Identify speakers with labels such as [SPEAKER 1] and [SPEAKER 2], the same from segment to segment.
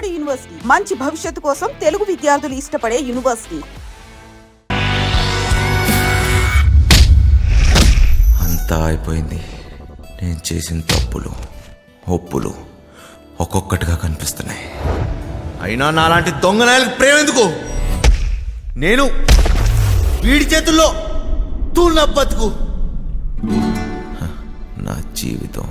[SPEAKER 1] నాడు యూనివర్సిటీ మంచి భవిష్యత్తు కోసం తెలుగు విద్యార్థులు ఇష్టపడే యూనివర్సిటీ.
[SPEAKER 2] అంతా అయిపోయింది. నేను చేసిన తప్పులు ఒప్పులు ఒక్కొక్కటిగా కనిపిస్తున్నాయి. అయినా నాలాంటి దొంగనాయలకు ప్రేమ ఎందుకు? నేను వీడి చేతుల్లో తూళ్ళ బతుకు. నా జీవితం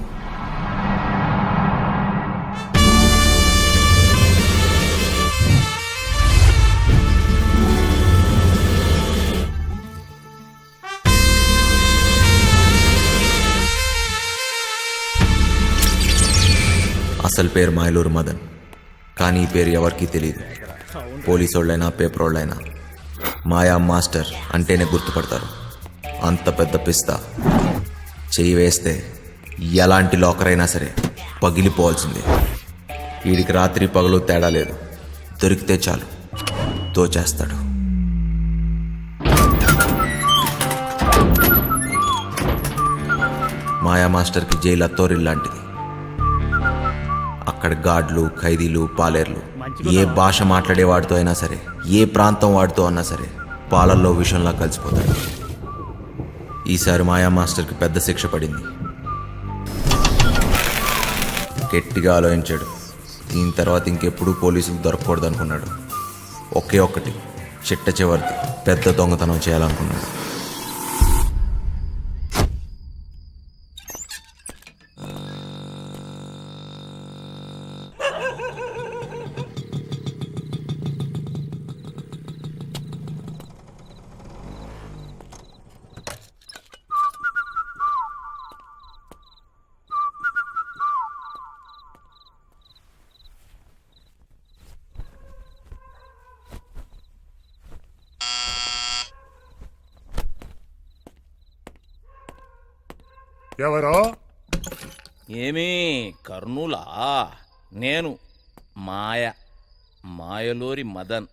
[SPEAKER 2] అసలు పేరు మాయలూరు మదన్, కానీ ఈ పేరు ఎవరికీ తెలియదు. పోలీసోళ్ళైనా పేపరోళ్ళైనా మాయా మాస్టర్ అంటేనే గుర్తుపడతారు. అంత పెద్ద పిస్తా చెయ్యి వేస్తే ఎలాంటి లాకర్ అయినా సరే పగిలిపోవాల్సిందే. వీడికి రాత్రి పగలు తేడా లేదు. దొరికితే చాలు దోచేస్తాడు. మాయా మాస్టర్కి జైలు అత్తోరిల్లాంటిది. అక్కడ గార్డులు, ఖైదీలు, పాలేర్లు ఏ భాష మాట్లాడేవాడితో అయినా సరే, ఏ ప్రాంతం వాడితో అన్నా సరే పాలల్లో విషంలా కలిసిపోతాడు. ఈసారి మాయా మాస్టర్కి పెద్ద శిక్ష పడింది. గట్టిగా ఆలోచించాడు. దీని తర్వాత ఇంకెప్పుడు పోలీసులకు దొరకకూడదు అనుకున్నాడు. ఒకే ఒక్కటి చిట్ట చివరిది పెద్ద దొంగతనం చేయాలనుకున్నాడు.
[SPEAKER 3] ఎవరో?
[SPEAKER 4] ఏమీ కర్నూలా? నేను మాయలూరి మదన్.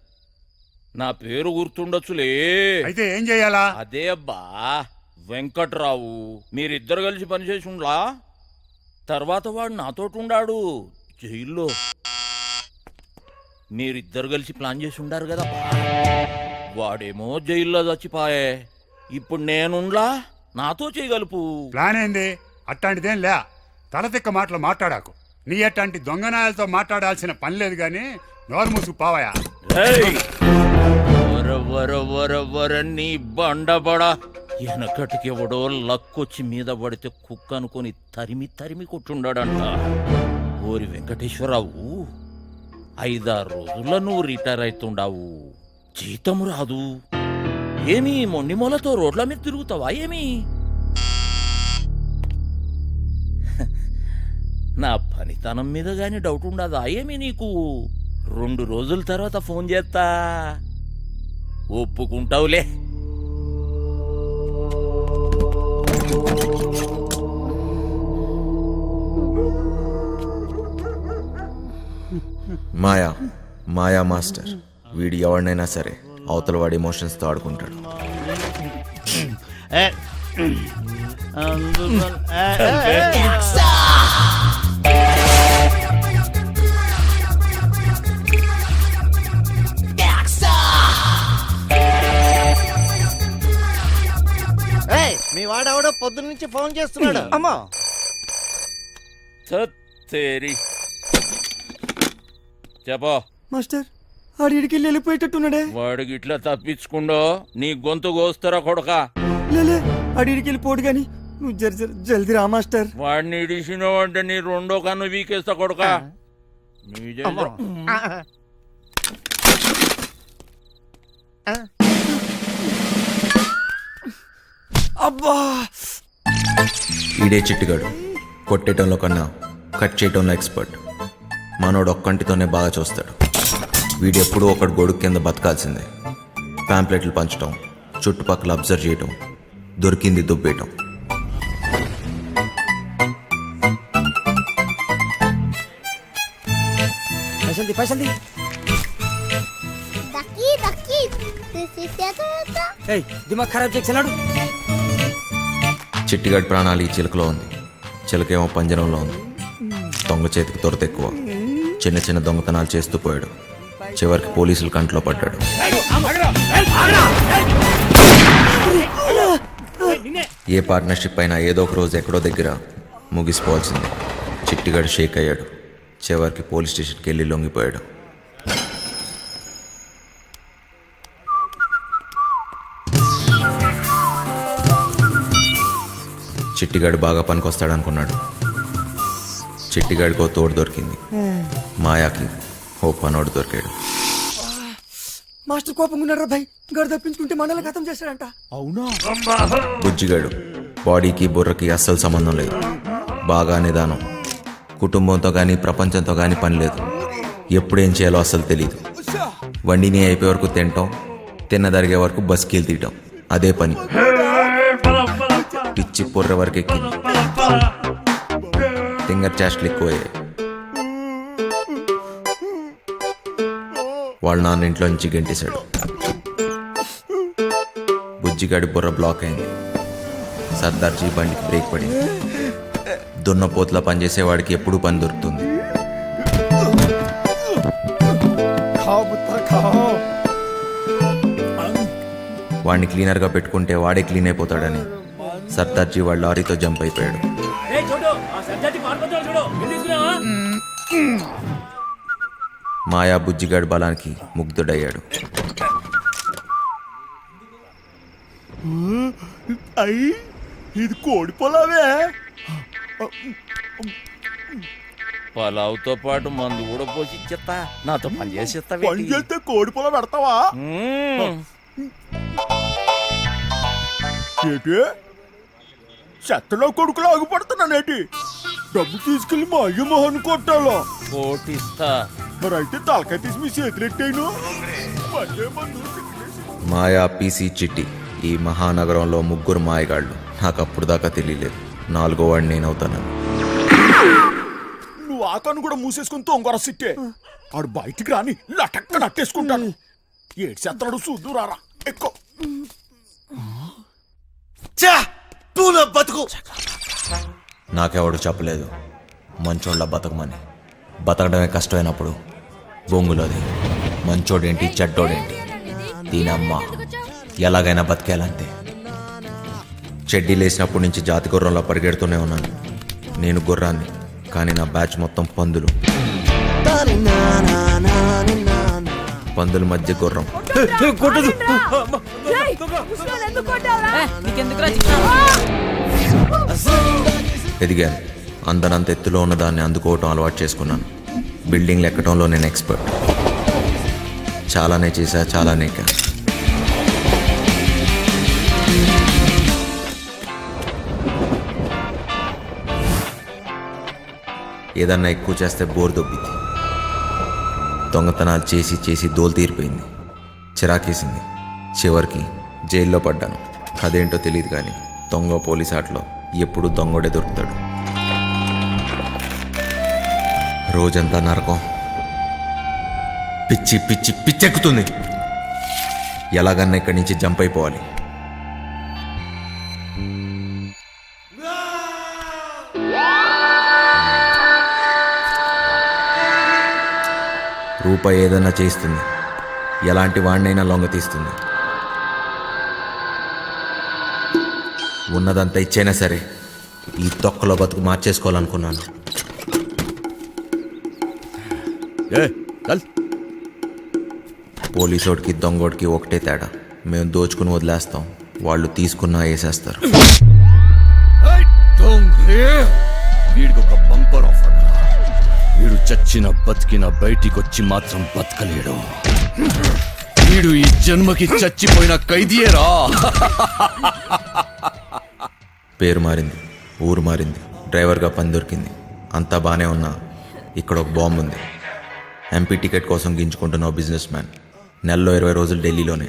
[SPEAKER 4] నా పేరు గుర్తుండొచ్చులే.
[SPEAKER 3] అయితే ఏం చెయ్యాలా?
[SPEAKER 4] అదే అబ్బా వెంకట్రావు. మీరిద్దరు కలిసి పనిచేసి ఉండ్లా. తర్వాత వాడు నాతోటి ఉండాడు జైల్లో. మీరిద్దరు కలిసి ప్లాన్ చేసి ఉండారు కదా. వాడేమో జైల్లో చచ్చిపాయే. ఇప్పుడు నేనుండ్లా, నాతో చేయగలుపు.
[SPEAKER 3] ప్లాన్ ఏంది? అట్లాంటిదేం లే. తలతిక్క మాటలు మాట్లాడాకు. నీ అట్లాంటి దొంగనాయాలతో మాట్లాడాల్సిన పని లేదు గాని నోరు మూసుకు పావయా.
[SPEAKER 4] నీ బండబడ వెనకటికి ఎవడో లక్కొచ్చి మీద పడితే కుక్క అనుకొని తరిమి తరిమి కొట్టుండాడంట. ఓరి వెంకటేశ్వరరావు, 5-6 రోజుల్లో నువ్వు రిటైర్ అవుతుండావు. జీతం రాదు. ఏమి మొండిమూలతో రోడ్ల మీద తిరుగుతావా ఏమి? నా పనితనం మీద గాని డౌట్ ఉండదా ఏమి నీకు? 2 రోజుల తర్వాత ఫోన్ చేస్తా, ఒప్పుకుంటావులే.
[SPEAKER 2] మాయా మాస్టర్ వీడి ఎవరినైనా సరే అవతల వాడి ఎమోషన్స్తో ఆడుకుంటాడు.
[SPEAKER 5] మీ వాడెవడో పొద్దున్న నుంచి ఫోన్ చేస్తున్నాడు. అమ్మా
[SPEAKER 4] చెప్పో
[SPEAKER 5] మాస్టర్, ఆడికి వెళ్ళిపోయేటట్టున్నాడే.
[SPEAKER 4] వాడికి ఇట్లా తప్పించుకుండో నీ గొంతు కోస్తారా కొడక?
[SPEAKER 5] లేలే, ఆడికి వెళ్ళిపోడు గాని నువ్వు జల్దీ రా మాస్టర్.
[SPEAKER 4] వాడిని ఇడిసినావు అంటే నీ 2వ కన్ను వీకేస్తా కొడక.
[SPEAKER 5] అబ్బా,
[SPEAKER 2] ఈడే చిట్టుగాడు. కొట్టేయటంలో కన్నా కట్ చేయటంలో ఎక్స్పర్ట్. మనోడు ఒక్కంటితోనే బాగా చూస్తాడు. వీడెప్పుడూ ఒకటి గొడుగు కింద బతకాల్సిందే. ప్యాంప్లెట్లు పంచటం, చుట్టుపక్కల అబ్జర్వ్ చేయటం, దొరికింది దుబ్బేయటం.
[SPEAKER 5] పైసల్ది దిమాగ్ ఖరాబ్ చేస్తున్నాడు.
[SPEAKER 2] చిట్టిగాడి ప్రాణాలు ఈ చిలకలో ఉంది. చిలకేమో పంజరంలో ఉంది. దొంగ చేతికి దొరత ఎక్కువ. చిన్న చిన్న దొంగతనాలు చేస్తూ పోయాడు. చివరికి పోలీసుల కంట్లో పడ్డాడు. ఏ పార్ట్నర్షిప్ అయినా ఏదో ఒక రోజు ఎక్కడో దగ్గర ముగిసిపోవాల్సిందే. చిట్టిగాడు షేక్ అయ్యాడు. చివరికి పోలీస్ స్టేషన్కి వెళ్ళి లొంగిపోయాడు. చిట్టిగాడు బాగా పనికొస్తాడనుకున్నాడు. చిట్టిగాడికో తోడు దొరికింది. మాయాకి ఓ పనోడు దొరికాడు.
[SPEAKER 5] మాస్టర్ కోపంగా ఉన్నారా భయ్? గడు తప్పించుకుంటే మనల్ని ఖతం చేశాడంట. అవునా?
[SPEAKER 2] బుజ్జిగాడు బాడీకి బుర్రకి అస్సలు సంబంధం లేదు. బాగా నిదానం. కుటుంబంతో కానీ ప్రపంచంతో కానీ పని లేదు. ఎప్పుడేం చేయాలో అస్సలు తెలియదు. వండిని అయిపోయే వరకు తినటం, తిన్నదరిగే వరకు బస్కీలు తీయటం, అదే పని. పిచ్చి పొర్ర వరకు ఎక్కింది. ఫింగర్ చాస్ట్లు ఎక్కువయ్యాయి. వాళ్ళ నాన్న ఇంట్లో నుంచి గెంటేశాడు. బుజ్జిగాడి బుర్ర బ్లాక్ అయింది. సర్దార్జీ బండికి బ్రేక్ పడింది. దున్నపోతులా పనిచేసేవాడికి ఎప్పుడూ పని దొరుకుతుంది. వాడిని క్లీనర్గా పెట్టుకుంటే వాడే క్లీన్ అయిపోతాడని సర్దార్జీ వాళ్ళ లారీతో జంప్ అయిపోయాడు. మాయా బుజ్జిగాడి బలానికి ముగ్ధుడయ్యాడు.
[SPEAKER 5] ఇది కోడి పొలావే.
[SPEAKER 4] పలావుతో పాటు మందు కూడా పోసి ఇచ్చేస్తా. నాతో పని చేసేస్తా.
[SPEAKER 5] పని చేస్తే కోడి పొలం పెడతావా? ఏంటి చెత్తలో కొడుకులు ఆగిపడుతున్నానేటి? డబ్బు తీసుకెళ్లి మా అయ్య మొహన్ కొట్టాలో?
[SPEAKER 4] కోటిస్తా.
[SPEAKER 5] మరి అయితే తలకాయ తీసి మీ చేతులెట్టాను.
[SPEAKER 2] మాయా, పీసీ, చిట్టి ఈ మహానగరంలో ముగ్గురు మాయగాళ్ళు. నాకు అప్పుడు దాకా తెలియలేదు. 4వ వాడిని నేనవుతాను.
[SPEAKER 5] నువ్వు ఆకాను కూడా మూసేసుకుని తొంగర సిట్టే. ఆడు బయటికి రాని లటక్క నట్టేసుకుంటాను. ఏడు చెత్తడు చూద్దు రారా ఎక్కువ. బతుకు
[SPEAKER 2] నాకెవడు చెప్పలేదు మంచోళ్ళ బతకమని. బతకడమే కష్టమైనప్పుడు బొంగులోది మంచోడేంటి చెడ్డోడేంటి, దీనమ్మ ఎలాగైనా బతికేయాలంతే. చెడ్డీ లేచినప్పటి నుంచి జాతి గుర్రంలో పరిగెడుతూనే ఉన్నాను. నేను గుర్రాన్ని, కానీ నా బ్యాచ్ మొత్తం పందులు. పందుల మధ్య గుర్రం. ఎదిగాను. అందనంత ఎత్తులో ఉన్న దాన్ని అందుకోవటం అలవాటు చేసుకున్నాను. బిల్డింగ్లు ఎక్కడంలో నేను ఎక్స్పర్ట్. చాలానే చేశా, చాలానే ఎక్కా. ఏదన్నా ఎక్కువ చేస్తే బోర్ దొబ్బింది. దొంగతనాలు చేసి చేసి దోలు తీరిపోయింది. చిరాకేసింది. చివరికి జైల్లో పడ్డాను. అదేంటో తెలియదు కానీ దొంగ పోలీస్ ఆటలో ఎప్పుడు దొంగోడే దొరుకుతాడు. రోజంతా నరకం. పిచ్చి పిచ్చి పిచ్చెక్కుతుంది. ఎలాగన్నా ఇక్కడి నుంచి జంప్ అయిపోవాలి. రూపాయి ఏదన్నా చేస్తుంది. ఎలాంటి వాడినైనా లొంగ తీస్తుంది. ఉన్నదంతా ఇచ్చైనా సరే ఈ తొక్కలో బతుకు మార్చేసుకోవాలనుకున్నాను. పోలీసోడికి దొంగోడికి ఒకటే తేడా. మేము దోచుకుని వదిలేస్తాం, వాళ్ళు తీసుకున్నా వేసేస్తారు.
[SPEAKER 6] వీడికి ఒక బంపర్ ఆఫర్. వీడు చచ్చిన బతికిన బయటికొచ్చి మాత్రం బతకలేడు. వీడు ఈ జన్మకి చచ్చిపోయిన ఖైదీయేరా.
[SPEAKER 2] పేరు మారింది, ఊరు మారింది, డ్రైవర్గా పని దొరికింది. అంతా బాగానే ఉన్నా ఇక్కడ ఒక బాంబు ఉంది. ఎంపీ టికెట్ కోసం గింజుకుంటున్న బిజినెస్ మ్యాన్. నెలలో 20 రోజులు ఢిల్లీలోనే.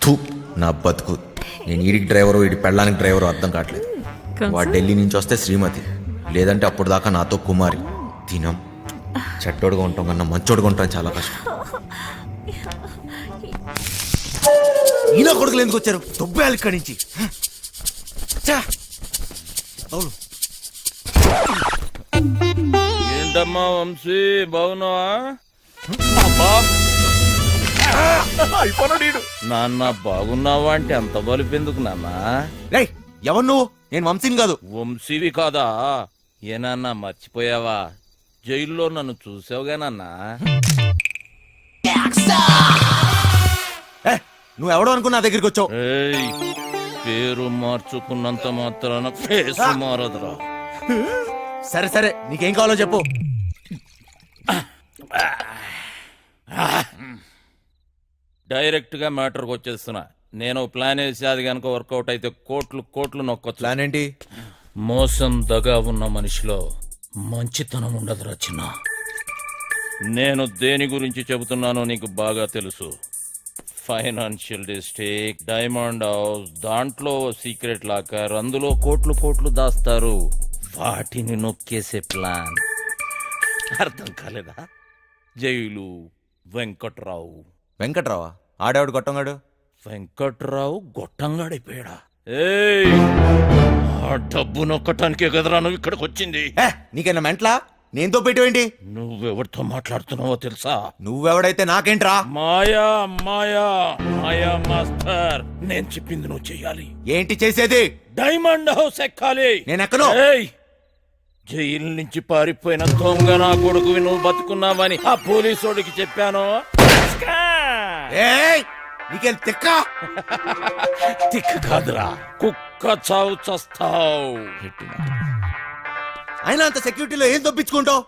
[SPEAKER 2] థూ నా బతుకు. నేను ఈడికి డ్రైవరు, వీడి పెళ్ళానికి డ్రైవరు అర్థం కావట్లేదు. వాడు ఢిల్లీ నుంచి వస్తే శ్రీమతి, లేదంటే అప్పుడు దాకా నాతో కుమారి. తినం చెడ్డోడుగా ఉంటాం కన్నా మంచోడుగా ఉంటాం చాలా కష్టం.
[SPEAKER 7] ఈయన కొడుకులు ఎందుకు వచ్చారు? దొబ్బేయాలి ఇక్కడి నుంచి.
[SPEAKER 4] ఏంటమ్మా ఏమ్మా వంశీ బాగున్నావా?
[SPEAKER 5] అయిపోయినాడు ఈడు.
[SPEAKER 4] నాన్న బాగున్నావా అంటే అంత బలిపెందుకు నాన్న?
[SPEAKER 7] రేయ్ ఎవరు నువ్వు? నేను వంశీని కాదు.
[SPEAKER 4] వంశీవి కాదా? ఏనాన్న మర్చిపోయావా? జైల్లో నన్ను చూసావుగా నాన్న?
[SPEAKER 7] నువ్వు ఎవడో అనుకున్నా నా దగ్గరికి వచ్చావు.
[SPEAKER 4] ఏయ్, పేరు మార్చుకున్నంత మాత్రాన ఫేస్ మారదురా.
[SPEAKER 7] సరే సరే నీకేం కావాలో చెప్పు.
[SPEAKER 4] డైరెక్ట్ గా మ్యాటర్కి వచ్చేస్తున్నా. నేను ప్లాన్ వేసి అది కనుక వర్కౌట్ అయితే కోట్లు కోట్లు నొక్కొచ్చు.
[SPEAKER 7] ప్లాన్ ఏంటి?
[SPEAKER 4] మోసం దగా ఉన్న మనిషిలో మంచితనం ఉండదురా చిన్న. నేను దేని గురించి చెబుతున్నానో నీకు బాగా తెలుసు. ఫైనాన్షియల్ డిస్ట్రిక్ట్, డైమండ్ హౌస్, దాంట్లో సీక్రెట్ లాకర్, అందులో కోట్లు కోట్లు దాస్తారు. వాటిని నొక్కేసే ప్లాన్ అర్థం కాలేదా? జైలు, వెంకట్రావు.
[SPEAKER 7] వెంకట్రావా? ఆడేవాడు గొట్టంగాడు.
[SPEAKER 4] వెంకట్రావు గొట్టంగాడైపోయాడా? ఏయ్, ఆ డబ్బు నొక్కటానికే కదరా నువ్వు ఇక్కడికి వచ్చింది.
[SPEAKER 7] నీకైనా మెంట్లా? నేనుతో పెట్టేవేంటి?
[SPEAKER 4] నువ్వెవరితో మాట్లాడుతున్నావో తెలుసా?
[SPEAKER 7] నువ్వెవడైతే నాకేంట్రా?
[SPEAKER 4] మాయా మాయా మాయా మాస్టర్, నేను చెప్పింది నువ్వు చెయ్యాలి.
[SPEAKER 7] ఏంటి చేసేది?
[SPEAKER 4] డైమండ్ హౌస్ ఎక్కాలి.
[SPEAKER 7] నేనెక్కను.
[SPEAKER 4] ఏయ్, జైలు నుంచి పారిపోయిన దొంగ నా కొడుకువి నువ్వు బతుకున్నావని ఆ పోలీసోడికి చెప్పాను.
[SPEAKER 7] ఏయ్, నీకేం తిక్క?
[SPEAKER 4] తిక్కు కాదురా, కుక్క చావు చస్తావు.
[SPEAKER 7] అయినా అంత సెక్యూరిటీలో ఏం దొప్పించుకుంటావు?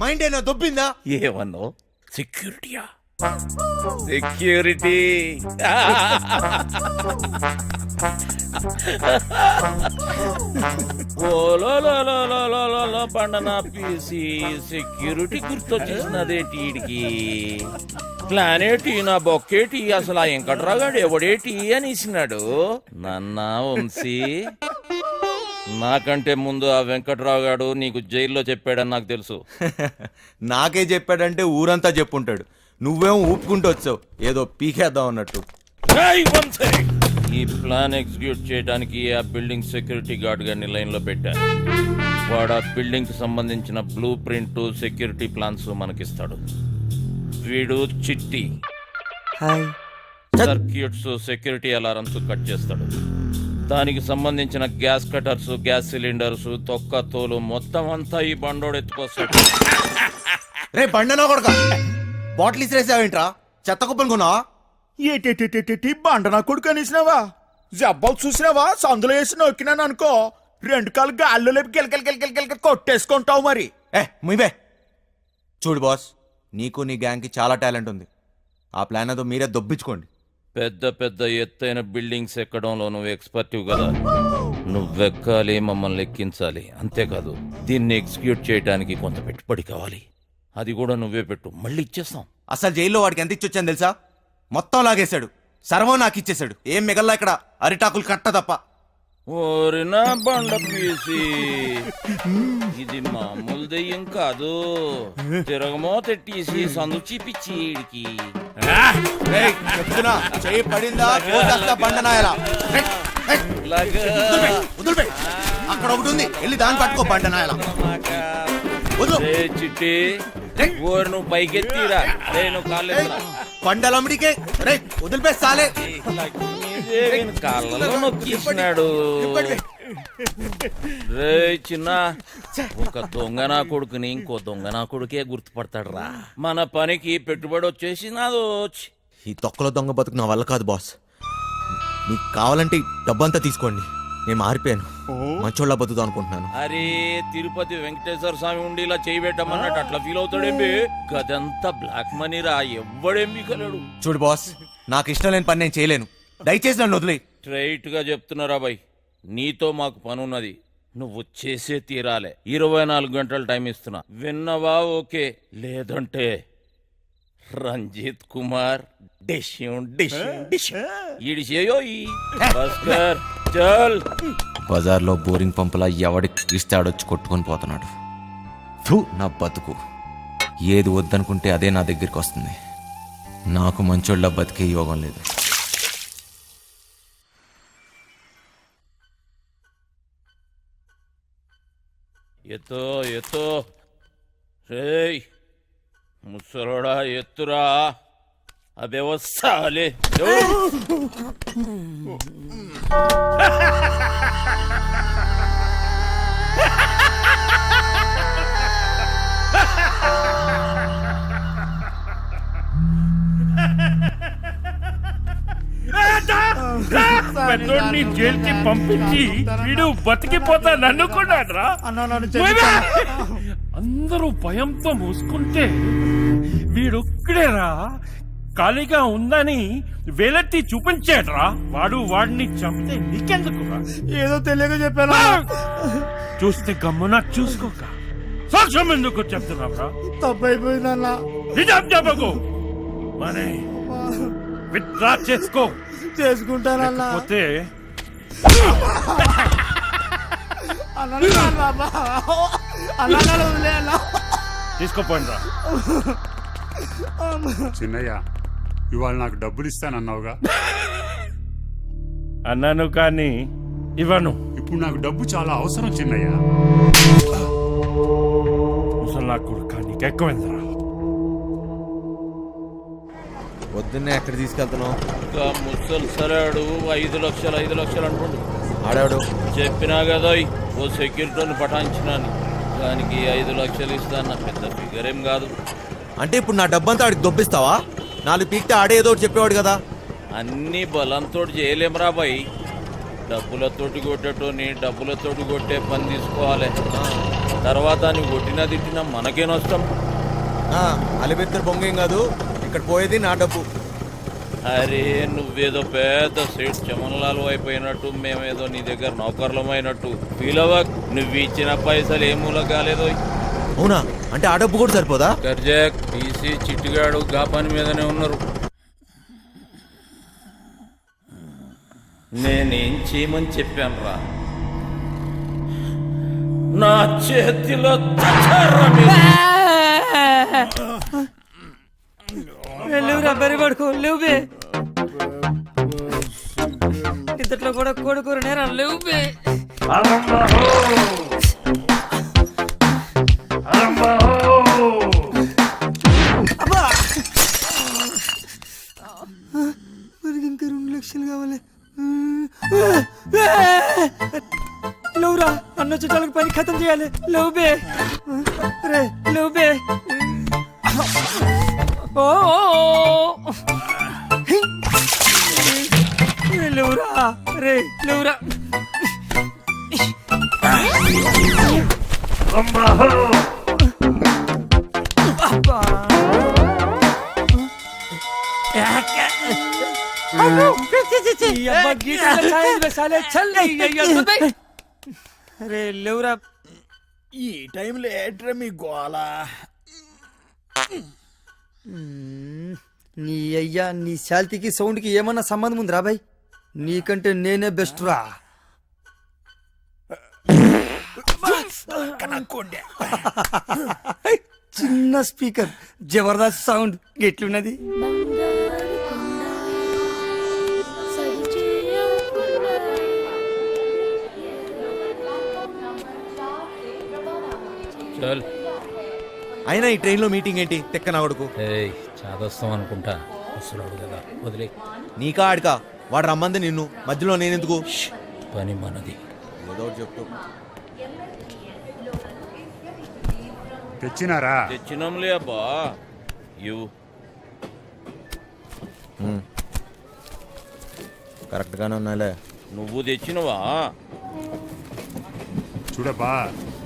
[SPEAKER 7] మైండ్ అయినా దొబ్బిందా?
[SPEAKER 4] ఏమన్నావు? సెక్యూరిటీయా? సెక్యూరిటీ పండనా పీసి సెక్యూరిటీ గుర్తొచ్చేసినదేటి ఈడికి. ప్లానేటి నా బొక్కేటి, అసలు ఆ వెంకట్రాగాడు ఎవడేటి అని ఇచ్చినాడు. నన్న వంశీ, నాకంటే ముందు ఆ వెంకట్రావు గాడు నీకు జైల్లో చెప్పాడని నాకు తెలుసు.
[SPEAKER 7] నాకే చెప్పాడంటే ఊరంతా చెప్పుంటాడు. నువ్వేమో ఊపుకుంటూ వచ్చావు ఏదో పీకేద్దాం అన్నట్టు.
[SPEAKER 4] ఏయ్ వంశీ, ఈ ప్లాన్ ఎగ్జిక్యూట్ చేయడానికి ఆ బిల్డింగ్ సెక్యూరిటీ గార్డ్ గారిని లైన్ లో పెట్టాను. వాడు ఆ బిల్డింగ్ కి సంబంధించిన బ్లూ ప్రింట్, సెక్యూరిటీ ప్లాన్స్ మనకిస్తాడు. వీడు చిట్టి సర్క్యూట్స్, సెక్యూరిటీ అలారమ్స్ కట్ చేస్తాడు. దానికి సంబంధించిన గ్యాస్ కటర్స్, గ్యాస్ సిలిండర్స్, తొక్క తోలు మొత్తం అంతా ఈ బండోడు ఎత్తుకొస్తాడు.
[SPEAKER 7] రే బండనో కొడక, బాటిల్ ఇసిరేసావేంట్రా? చెత్త కుప్పలు కొన్నావా?
[SPEAKER 5] ఏటేటేటేటి బండ నా కొడుకు అనేసినావా? జబ్బాలు చూసినావా? సందులో వేసి నొక్కినాను అనుకో, 2 కాళ్ళు గాల్లో లేపి గిలకలు కొట్టేసుకుంటావు మరి.
[SPEAKER 7] ముయ్యే చూడు బాస్, నీకు నీ గ్యాంగ్కి చాలా టాలెంట్ ఉంది. ఆ ప్లాన్ అదో మీరే దొబ్బించుకోండి.
[SPEAKER 4] పెద్ద పెద్ద ఎత్తైన బిల్డింగ్స్ ఎక్కడంలో నువ్వు ఎక్స్పర్టివ్ కదా. నువ్వెక్కాలి, మమ్మల్ని ఎక్కించాలి. అంతేకాదు, దీన్ని ఎగ్జిక్యూట్ చేయడానికి కొంత పెట్టుబడి కావాలి. అది కూడా నువ్వే పెట్టు, మళ్ళీ ఇచ్చేస్తాం.
[SPEAKER 7] అసలు జైల్లో వాడికి ఎంత ఇచ్చొచ్చాను తెలుసా? మొత్తం లాగేశాడు, సర్వం నాకు ఇచ్చేశాడు. ఏం మిగల్లా ఇక్కడ అరిటాకులు కట్ట తప్ప.
[SPEAKER 4] ఓరినా బండ పీసి, ఇది మామూలు దెయ్యం కాదు. తిరగమో తెట్టేసి సందు చూపించి ఈడికి.
[SPEAKER 7] రేయ్, చెప్తున్నా, చెయ్యి పడిందా కోసేస్తా బండనాయలా. వదులుపే, అక్కడ ఒకటి ఉంది, వెళ్ళి దాన్ని పట్టుకో బండనాయలా.
[SPEAKER 4] చిట్టి, ఓరు నువ్వు పైకెత్తిరా. రే నువ్వు కాలేదు
[SPEAKER 7] బండలమ్మడికే. రే వదిలిపే సాలే.
[SPEAKER 4] కాళ్ళలో నొక్కిస్తున్నాడు. రే చిన్న, ఒక దొంగ నా కొడుకుని ఇంకో దొంగ నా కొడుకే గుర్తుపడతాడు రా. మన పనికి పెట్టుబడి వచ్చేసి నాదో.
[SPEAKER 7] ఈ తొక్కలో దొంగ బతుకు నా వల్ల కాదు బాస్. మీకు కావాలంటే డబ్బంతా తీసుకోండి. నేను మారిపోయాను, మంచోళ్ళ బతుకుదాం అనుకుంటున్నాను.
[SPEAKER 4] అరే, తిరుపతి వెంకటేశ్వర స్వామి ఉండి ఇలా చేయబెట్టమన్నట్టు అట్లా ఫీల్ అవుతాడేంబి? గదంతా బ్లాక్ మనీ రా, ఎవ్వడేంబి కలడు.
[SPEAKER 7] చూడు బాస్, నాకు ఇష్టం లేని పని నేను చేయలేను. దయచేసి నన్ను వదిలే.
[SPEAKER 4] స్ట్రైట్ గా చెప్తున్నారా బాయ్, నీతో మాకు పనున్నది. నువ్వు చేసే తీరాలే. 24 గంటలు టైం ఇస్తున్నా. విన్నవా? ఓకే, లేదంటే రంజిత్ కుమార్
[SPEAKER 2] బజార్లో బోరింగ్ పంపులా ఎవడికి ఇస్తే ఆడొచ్చి కొట్టుకొని పోతున్నాడు. ఫు, నా బతుకు. ఏది వద్దనుకుంటే అదే నా దగ్గరికి వస్తుంది. నాకు మంచోళ్ళ బతికే యోగం లేదు.
[SPEAKER 4] ఎత్తో రేయ్ ముసలోడా ఎత్తురా అబే వస్తాలే
[SPEAKER 8] పెద్దోడిని జైలుకి పంపించి వీడు బతికిపోతా నన్నుకున్నాడు రా. అందరూ భయంతో మూసుకుంటే వీడొక్కడేరా ఖాళీగా ఉందని వేలెత్తి చూపించాడ్రా. వాడిని చంపితే నీకెందుకురా?
[SPEAKER 5] ఏదో తెలియక చెప్పాను.
[SPEAKER 8] చూస్తే గమ్మున చూసుకోక సాక్ష్యం ఎందుకు చెప్తున్నావురా?
[SPEAKER 5] తప్పైపోయిందన్నా.
[SPEAKER 8] నిజం చెప్పకు. మనే విత్డ్రా చేసుకో.
[SPEAKER 5] చేసుకుంటానన్నా.
[SPEAKER 8] పోతే తీసుకోపోయినరా.
[SPEAKER 3] చిన్నయ్య ఇవాళ నాకు డబ్బులు ఇస్తానన్నావుగా,
[SPEAKER 8] అన్నాను కానీ ఇవ్వను.
[SPEAKER 3] ఇప్పుడు నాకు డబ్బు చాలా అవసరం చిన్నయ్య.
[SPEAKER 8] ముసలా కొడుకా నీకెక్కువైందిరా.
[SPEAKER 7] పొద్దున్నే ఎక్కడ తీసుకెళ్తున్నావు?
[SPEAKER 4] ఇంకా ముసలు సరాడు 5 లక్షలు అంటుండు.
[SPEAKER 7] ఆడాడు
[SPEAKER 4] చెప్పినా కదా ఓ సెక్యూరిటీని పటాయించినాను, దానికి 5 లక్షలు ఇస్తాను. పెద్ద ఫిగర్ ఏం కాదు.
[SPEAKER 7] అంటే ఇప్పుడు నా డబ్బంతా ఆడికి దొబ్బిస్తావా? 4 పీక్తే ఆడే ఏదో ఒకటి చెప్పేవాడు కదా.
[SPEAKER 4] అన్ని బలంతో చేయలేమరా బాయ్. డబ్బులతోటి కొట్టేటోని డబ్బులతోటి కొట్టే పని తీసుకోవాలి. తర్వాత నువ్వు కొట్టినా తిట్టినా మనకే నష్టం.
[SPEAKER 7] అలిబెత్తరు బొంగేం కాదు, ఇక్కడ పోయేది నా డబ్బు.
[SPEAKER 4] అరే నువ్వేదో పెద్ద సేట్ చమన్లాలు అయిపోయినట్టు, మేమేదో నీ దగ్గర నౌకర్లమైనట్టు ఫీల్ అవ్వక్. నువ్వు ఇచ్చిన పైసలు ఏ మూల కాలేదో.
[SPEAKER 7] అవునా? అంటే ఆ డబ్బు కూడా సరిపోదా?
[SPEAKER 4] గర్జాక్ టీసీ చిట్టిగాడు గా పని మీదనే ఉన్నారు. నేనేం చేయమని చెప్పాను రా? నా చేతిలో
[SPEAKER 9] లేవురా బరి పడుకో. లేవు బే, ఇంతట్లో కూడా కొడుకు నేరా. లేవు బే. ఇంకా 2 లక్షలు కావాలి. లేవురా, అన్న చుట్టాలకు పని ఖతం చేయాలి. లేవు బే, రే లేవు బే. లేవురా రే లేవురా. రే లేవురా.
[SPEAKER 5] ఈ టైంలో ఏట్రా మీ గోలా?
[SPEAKER 9] నీ అయ్యా నీ శాల్తీకి సౌండ్కి ఏమన్నా సంబంధం ఉంది రా బాయ్? నీకంటే నేనే బెస్ట్ రా. చిన్న స్పీకర్ జబర్దస్త్ సౌండ్ ఎట్లున్నది?
[SPEAKER 4] చల్.
[SPEAKER 7] అయినా ఈ ట్రైన్లో మీటింగ్ ఏంటి? తెక్క నా కొడుకు.
[SPEAKER 4] చాదస్తాం అనుకుంటా. వస్తున్నాడు కదా, వదిలే.
[SPEAKER 7] నీకా ఆడికా? వాడు రమ్మంది నిన్ను, మధ్యలో నేనెందుకు?
[SPEAKER 4] పని మనది.
[SPEAKER 7] ఏదో ఒకటి చెప్తూ.
[SPEAKER 3] తెచ్చినారా?
[SPEAKER 4] తెచ్చినాంలే అబ్బా. ఇవ్వు.
[SPEAKER 7] కరెక్ట్గానే ఉన్నాలే.
[SPEAKER 4] నువ్వు తెచ్చినవా?
[SPEAKER 3] చూడబ్బా,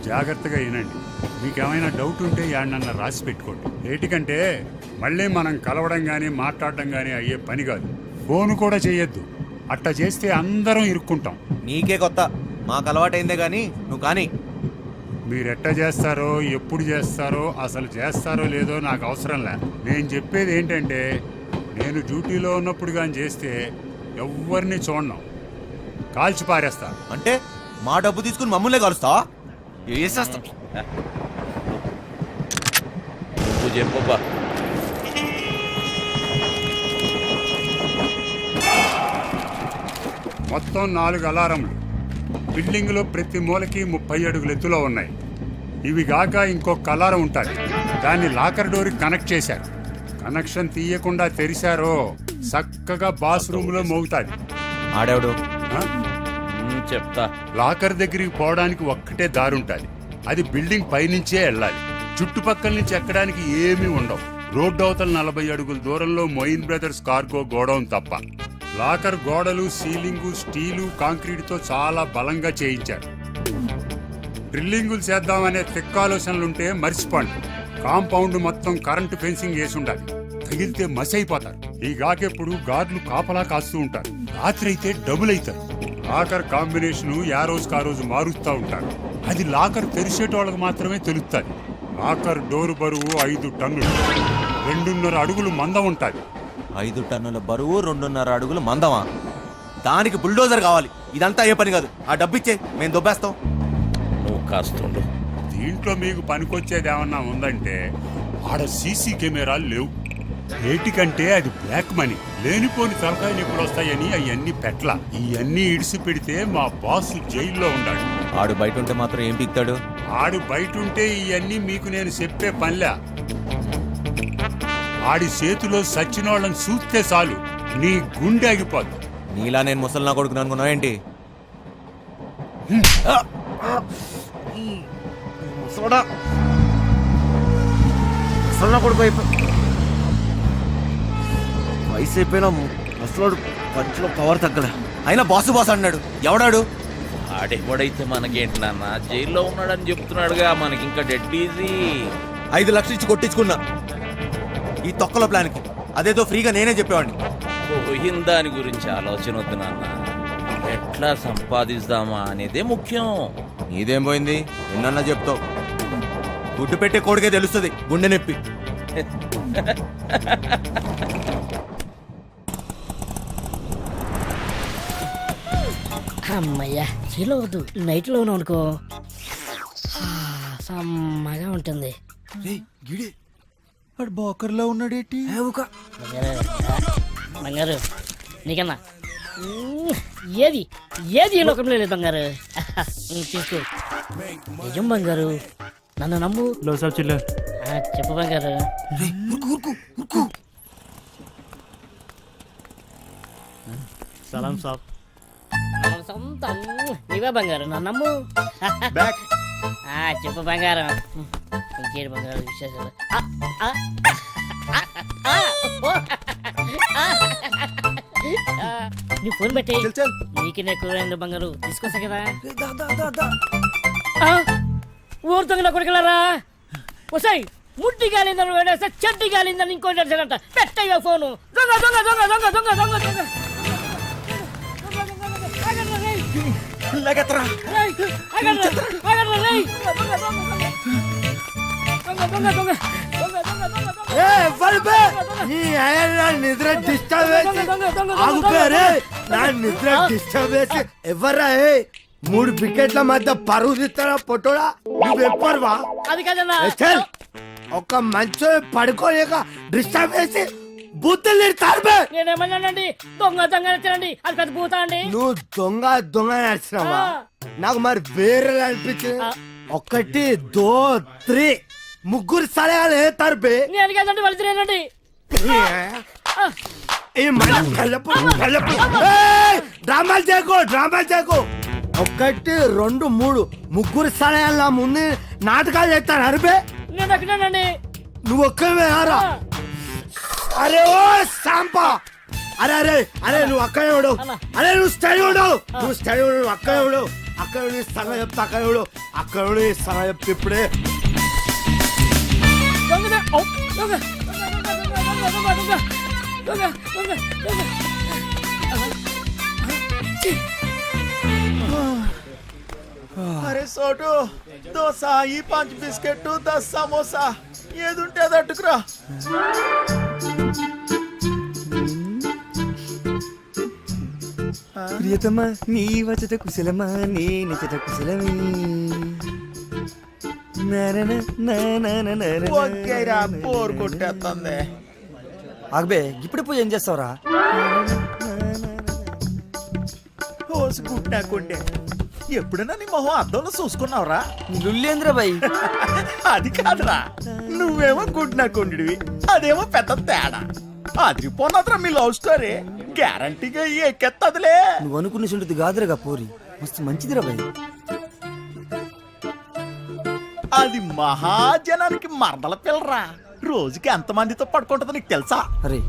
[SPEAKER 3] జాగ్రత్తగా వినండి. మీకేమైనా డౌట్ ఉంటే యాడనన్నా రాసి పెట్టుకోండి. ఏటికంటే మళ్ళీ మనం కలవడం కానీ మాట్లాడడం కానీ అయ్యే పని కాదు. ఫోన్ కూడా చేయొద్దు. అట్లా చేస్తే అందరం ఇరుక్కుంటాం.
[SPEAKER 7] నీకే కొత్త, మాకు అలవాటైందే కానీ నువ్వు కానీ.
[SPEAKER 3] మీరెట్ట చేస్తారో, ఎప్పుడు చేస్తారో, అసలు చేస్తారో లేదో నాకు అవసరం లే. నేను చెప్పేది ఏంటంటే, నేను డ్యూటీలో ఉన్నప్పుడు కానీ చేస్తే ఎవరిని చూడను, కాల్చి పారేస్తా.
[SPEAKER 7] అంటే మా డబ్బు తీసుకుని మమ్మల్నే కలుస్తావా? వేసేస్తా.
[SPEAKER 4] నువ్వు చెప్పబ్బా.
[SPEAKER 3] మొత్తం 4 అలారంలు బిల్డింగ్లో ప్రతి మూలకి 30 అడుగుల ఎత్తులో ఉన్నాయి. ఇవి గాక ఇంకొక అలారం ఉంటుంది. దాన్ని లాకర్ డోర్కి కనెక్ట్ చేశారు. కనెక్షన్ తీయకుండా తెరిచారో చక్కగా బాత్రూమ్ లో మోగుతాది.
[SPEAKER 7] ఆడేవాడు
[SPEAKER 3] ఆ?
[SPEAKER 4] చెప్తా.
[SPEAKER 3] లాకర్ దగ్గరికి పోవడానికి ఒక్కటే దారుంటది. అది బిల్డింగ్ పైనుంచే వెళ్ళాలి. చుట్టుపక్కల నుంచి ఎక్కడానికి ఏమీ ఉండవు. రోడ్డు అవతల 40 అడుగుల దూరంలో మొయిన్ బ్రదర్స్ కార్గో గోడౌన్ తప్ప. లాకర్ గోడలు, సీలింగు స్టీలు, కాంక్రీట్ తో చాలా బలంగా చేయించారు. డ్రిల్లింగులు చేద్దామనే తెక్కాలోచనలుంటే మర్చిపోండి. కాంపౌండ్ మొత్తం కరెంటు ఫెన్సింగ్ వేసి ఉండాలి. తగిలితే మసైపోతారు. ఈ గాకెప్పుడు గార్డులు కాపలా కాస్తూ ఉంటారు. రాత్రి అయితే డబుల్ అవుతారు. లాకర్ కాంబినేషన్ ఆ రోజుకి ఆ రోజు మారుస్తూ ఉంటారు. అది లాకర్ తెరిచేటోళ్ళకి మాత్రమే తెలుస్తుంది. లాకర్ డోరు బరువు 5 టన్నులు, 2.5 అడుగులు మందం ఉంటుంది.
[SPEAKER 7] 5 టన్నుల బరువు 2.5 అడుగులు మందమా? దానికి బుల్డోజర్ కావాలి. ఇదంతా ఏ పని కాదు. ఆ డబ్బు ఇచ్చే మేము దొబ్బేస్తాం.
[SPEAKER 4] నువ్వు కాస్తుండు.
[SPEAKER 3] దీంట్లో మీకు పనికొచ్చేది ఏమన్నా ఉందంటే ఆడ సీసీ కెమెరాలు లేవు. ఏటికంటే అది బ్లాక్ మనీ. లేనిపోని తలకాయలు ఎప్పుడు వస్తాయని అవన్నీ పెట్ల. ఇవన్నీ ఇడిసి పెడితే మా బాస్ జైల్లో ఉన్నాడు.
[SPEAKER 7] ఆడు బయట ఉంటే మాత్రం ఏం పిక్తాడు?
[SPEAKER 3] ఆడు బయట ఉంటే ఇవన్నీ మీకు నేను చెప్పే పనిలే. ఆడి చేతిలో సచ్చినోళ్ళని చూస్తే చాలు నీ గుండె ఆగిపోద్ది.
[SPEAKER 7] నీలా నేను ముసలి నా కొడుకుని అనుకున్నావు ఏంటి? వయసు అయిపోయినా ముసలోడు పంచులో పవర్ తగ్గలే. అయినా బాసు బాస్ అన్నాడు. ఎవడాడు?
[SPEAKER 4] ఆడెవడైతే మనకేంటి నాన్న, జైల్లో ఉన్నాడని చెప్తున్నాడుగా. మనకి ఇంకా డెడ్ ఈజీ.
[SPEAKER 7] 5 లక్షలు ఇచ్చి కొట్టించుకున్నా ఈ తొక్కల ప్లాన్కి. అదేదో ఫ్రీగా నేనే చెప్పేవాడిని.
[SPEAKER 4] పోయిన దాని గురించి ఆలోచన వద్దు నాన్న. ఎట్లా సంపాదిస్తామా అనేదే ముఖ్యం.
[SPEAKER 7] నీదేం పోయింది? నిన్న చెప్తావు. గుడ్డు పెట్టే కోడికే తెలుస్తుంది గుండె నొప్పి.
[SPEAKER 10] అమ్మయ్యా చీలో వద్దు, నైట్లోనే అనుకో సమ్మగా ఉంటుంది.
[SPEAKER 5] బోకర్లో ఉన్నాడేటి?
[SPEAKER 10] బంగారు నీకన్నా ఏది ఏది ఈ లోకంలో లేదు బంగారు. తీసుకో. నిజం బంగారు, నన్ను నమ్ము. చెప్పు బంగారు.
[SPEAKER 9] సలాం సాబ్.
[SPEAKER 10] సొంతం నీవే బంగారు, నన్ను నమ్ము. చెప్పు బంగారం. ఇంకేడు బంగారు విశేషాలు? నీ ఫోన్ పెట్టి నీకు ఎక్కువ బంగారు తీసుకొస్తా కదా. ఊరుతుంది నా కొడుకులారా. వసాయి ముట్టి గాలిందని వేడేస్తే చెడ్డి గాలిందని ఇంకోటి అడిచారంట. పెట్టయ్యా ఫోను. దొంగ దొంగ దొంగ దొంగ దొంగ దొంగ దొంగ.
[SPEAKER 9] నిద్ర డిస్టర్బ్ చేసి ఎవర్రా? 3 వికెట్ల మధ్య పరువు తీస్తారా పొట్టోడా? నువ్వెప్పర్వా?
[SPEAKER 10] అది కదన్నా.
[SPEAKER 9] ఒక మంచో పడుకోలేక డిస్టర్బ్ చేసి బూతులు తిడతారు.
[SPEAKER 10] నేనేమన్నానండి? దొంగ దొంగ నచ్చండి. అది పెద్ద భూత అండి.
[SPEAKER 9] నువ్వు దొంగ దొంగ నచ్చినావా? నాకు మరి వేరే అనిపించింది. 1 2 3 ముగ్గురు సలహాలు వేస్తారు.
[SPEAKER 10] నేను కదండి వాళ్ళు తినేనండి.
[SPEAKER 9] డ్రామాలు చేయకు, డ్రామాలు చేయకు. 1 2 3 ముగ్గురు సలహాలు నా ముందు నాటకాలు చేస్తారు. అరిపే
[SPEAKER 10] నేను ఎక్కడానండి.
[SPEAKER 9] నువ్వు ఒక్కవే రా. అరే ఓ సాంపా. అరే అరే అరే నువ్వు అక్కడే ఉడు. అరే నువ్వు స్టడీ ఉడు. నువ్వు స్టడీ ఉడు. అక్కడే ఉడు. అక్కడ సగం చెప్తా. అక్కడ ఉడు. అక్కడ సగం చెప్తే ఇప్పుడే
[SPEAKER 5] అరే సోటు దోశ, ఈ 5 బిస్కెట్, 10 సమోసా ఏదుంటే అది అట్టుకురా.
[SPEAKER 9] ప్రియతమా నీ వచ్చట కుశలమా, నీ నచ్చట కుశలమే.
[SPEAKER 5] ఓకేరా, బోర్ కొట్టేస్తుంది.
[SPEAKER 9] ఆగబే ఇప్పుడు పోయి ఏం చేస్తావురా?
[SPEAKER 5] హోసు గుడ్డాకుండే ఎప్పుడైనా నీ మొహం అద్దంలో చూసుకున్నావురా?
[SPEAKER 9] లుల్లేంద్ర బాయ్.
[SPEAKER 5] అది కాదురా, నువ్వేమో గుడ్నా కొండివి, అదేమో పెద్ద తేడా. అదిరిపోన్నదిరా మీ లవ్ స్టోరీ. గ్యారంటీగా ఎక్కెత్తదిలే.
[SPEAKER 9] నువ్వు అనుకున్న చుంటుంది కాదురగా పోరి, మస్తు మంచిదిరా బాయ్.
[SPEAKER 5] అది మహాజనానికి మరదల పిల్లరా. రోజుకి ఎంత మందితో పడుకుంటుందో నీకు తెలుసా?
[SPEAKER 9] అరే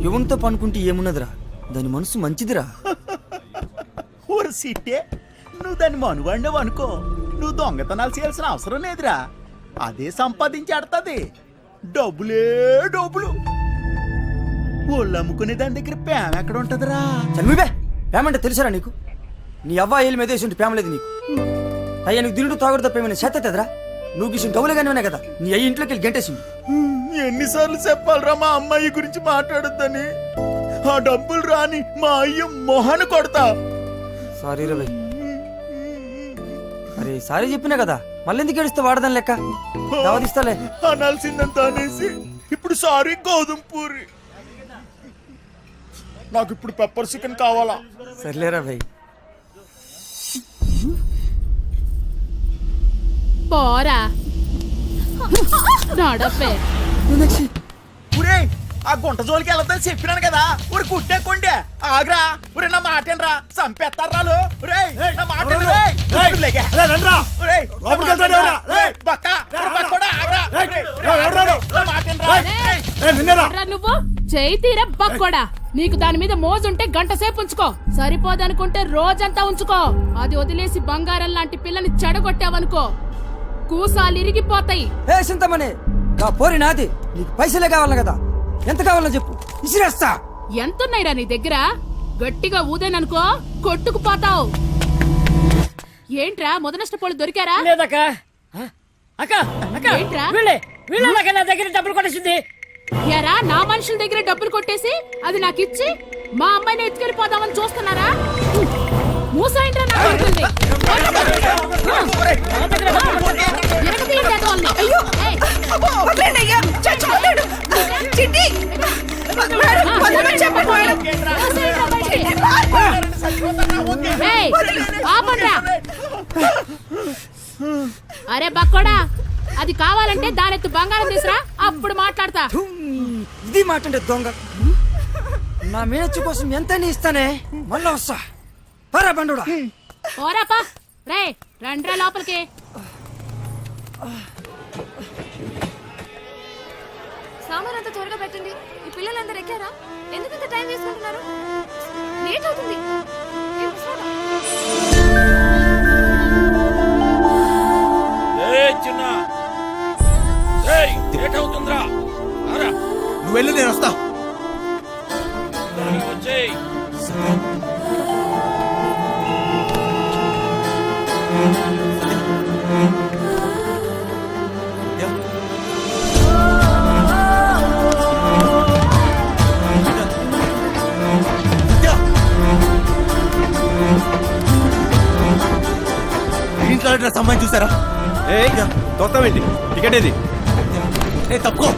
[SPEAKER 9] ఎవరితో పనుకుంటే ఏమున్నదిరా, దాని మనసు మంచిదిరా.
[SPEAKER 5] ఊరు సిట్టే, నువ్వు దాన్ని మనువాడినావు అనుకో, నువ్వు దొంగతనాలు చేయాల్సిన అవసరం లేదురా. అదే సంపాదించాడుతుంది. డబ్బులే డబ్బులు. ఒళ్ళు అమ్ముకునే దాని దగ్గర ప్రేమ ఎక్కడ ఉంటదిరా?
[SPEAKER 9] చల్మిబే, ప్రేమ అంటే తెలుసారా నీకు? నీ అవ్వ ఏళ్ళ మీద వేసి ప్రేమ లేదు నీకు. అయ్యా నీకు దిండు తాగుడు తప్ప ఏమైనా చేతరా? నువ్వు గిసిన గౌలుగానే ఉన్నాయి కదా, నీ అయ్యి ఇంట్లోకి వెళ్ళి గంటేసింది.
[SPEAKER 5] ఎన్నిసార్లు చెప్పాలరా మా అమ్మాయి గురించి మాట్లాడొద్దని? ఆ డబ్బులు రాని మా అయ్య మొహాన్ని కొడతా.
[SPEAKER 9] సారీ రవి. అరే సారీ చెప్పినా కదా, మళ్ళీ ఎందుకు ఏడిస్తే వాడదాని లెక్క. దావదిస్తాలే.
[SPEAKER 5] అనాల్సిందంత అనేసి ఇప్పుడు సారీ గోధుమ పూరి. నాకు ఇప్పుడు పెప్పర్ చికెన్ కావాలా?
[SPEAKER 9] సర్లేరా భయ్.
[SPEAKER 11] పోరా నడపే.
[SPEAKER 5] ఊరే ఆ గుంట జోలికి వెళ్ళొద్దని చెప్పినాను కదా. ఊరి గుడ్డే కొండే ఆగ్రా. ఊరే నా మాటేనరా, చంపేస్తారాలు. నా మాట
[SPEAKER 11] నువ్వు చేయి తీరా బక్కోడా. నీకు దాని మీద మోజుంటే గంట సేపు ఉంచుకో, సరిపోదనుకుంటే రోజంతా ఉంచుకో. అది వదిలేసి బంగారం లాంటి పిల్లని చెడగొట్టావనుకో, కూసాలు ఇరిగిపోతాయి.
[SPEAKER 9] ఏ చింతమనే, నా పోరి నాది. నీకు పైసలే కావాలి కదా, ఎంత కావాలో చెప్పు, ఇసిరేస్తా.
[SPEAKER 11] ఎంతున్నాయిరా నీ దగ్గర? గట్టిగా ఊదేననుకో కొట్టుకుపోతావు. ఏంట్రా మొదనష్టపోళ్ళు దొరికారా?
[SPEAKER 10] లేదక్క. అక్క అక్క
[SPEAKER 11] ఏంట్రా?
[SPEAKER 10] వీళ్ళ నా దగ్గర డబ్బులు కొట్టేసింది.
[SPEAKER 11] ఎరా నా మనుషుల దగ్గర డబ్బులు కొట్టేసి అది నాకు ఇచ్చి మా అమ్మాయిని ఎత్తుకెళ్ళిపోదామని చూస్తున్నారా? మూసాయింట్రా నా కొడుకుల్ని. అరే బక్కోడా, అది కావాలంటే దానెత్తు బంగారం తీసురా, అప్పుడు మాట్లాడతా.
[SPEAKER 9] ఇది మాట దొంగ. నా మేనచ్చు కోసం ఎంత ఇస్తానే, మళ్ళా వస్తా. పరా బండుడా.
[SPEAKER 11] ఓరాపా రే, రండ్రా లోపలికి.
[SPEAKER 12] సామాన్ అంతా త్వరగా పెట్టండి. ఈ పిల్లలందరూ ఎక్కారా? ఎందుకంత టైం తీసుకుంటున్నారు? లేట్ అవుతుంది.
[SPEAKER 7] నువ్వు వెళ్ళు, నేను వస్తా.
[SPEAKER 2] అమ్మాయి చూసారా?
[SPEAKER 7] తొత్తమేంటి? టికెట్ ఏది?
[SPEAKER 2] తప్పుకో.